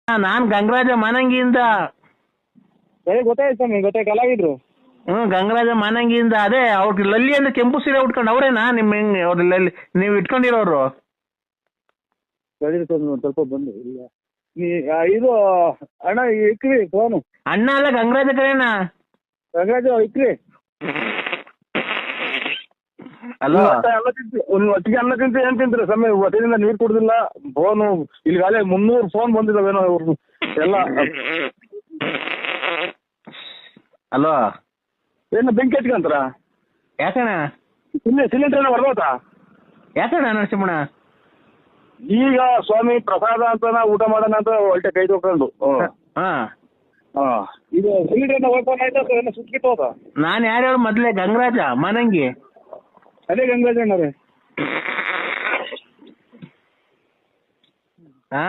ನಾನ್ ಗಂಗರಾಜ ಮಾನಂಗಿಯಿಂದ. ಗೊತ್ತಾಯ್ತು ಸ್ವಾಮಿ, ಗೊತ್ತಾಯ್ತು, ಕಲಾವಿದ್ರು. ಗಂಗರಾಜ ಮಾನಂಗಿಯಿಂದ. ಅದೇ ಅವ್ರ ಲಲ್ಲಿ ಅಂದ್ರೆ ಕೆಂಪು ಸೀರೆ ಉಟ್ಕೊಂಡು ಅವ್ರೇನಾ ನಿಮ್ ಹೆಂಗ್ ಅವ್ರ ಲಲ್ಲಿ ನೀವು ಇಟ್ಕೊಂಡಿರೋರು? ಸ್ವಲ್ಪ ಬಂದು ಇಲ್ಲ ಇದು ಅಣ್ಣ ಇಕ್ರಿ ಫೋನು. ಅಣ್ಣ ಅಲ್ಲ ಗಂಗರಾಜ ಕರೇನಾ? ಗಂಗರಾಜ ಇಕ್ರಿ. ಅಲ್ಲ ಒಟ್ಟಿಗೆ ಅನ್ನ ತಿಂತ ಏನ್ ತಿಂತೀರಿ ಸಮಯ? ಹೊಟ್ಟೆಯಿಂದ ನೀರು ಕುಡ್ದಿಲ್ಲ. ಫೋನು ಇಲ್ಲಿಗಾಲೇ 300 ಫೋನ್ ಬಂದಿದ್ದಾವೇನೋ ಇವ್ರದ್ದು ಎಲ್ಲ. ಅಲ್ವಾ? ಏನು ಬೆಂಕಿ ಹಚ್ಕೊಂತಾರ? ಯಾಕಣ್ಣ? ಸಿಲಿಂಡರ್ ಏನೋ ಹೊರದೋತಾ? ಯಾಕಣ್ಣ ನರಸಿಂಹಣ್ಣ? ಈಗ ಸ್ವಾಮಿ ಪ್ರಸಾದ ಅಂತ ಊಟ ಮಾಡೋಣ ಅಂತ ಹೊಲ್ಟೆ ಕೈ ತಗೊಂಡು. ಇದು ಸಿಲಿಂಡರ್ ಓಪನ್ ಆಯ್ತಾ ಏನೋ ಸುಟ್ಕಿಟ್ಟು ಹೋದ? ನಾನು ಯಾರು ಹೇಳು ಮೊದ್ಲೇ? ಗಂಗರಾಜ ಮಾನಂಗಿ. ಅದೇ ಗಂಗರಾಜ ಅಣ್ಣರೇ. ಹಾ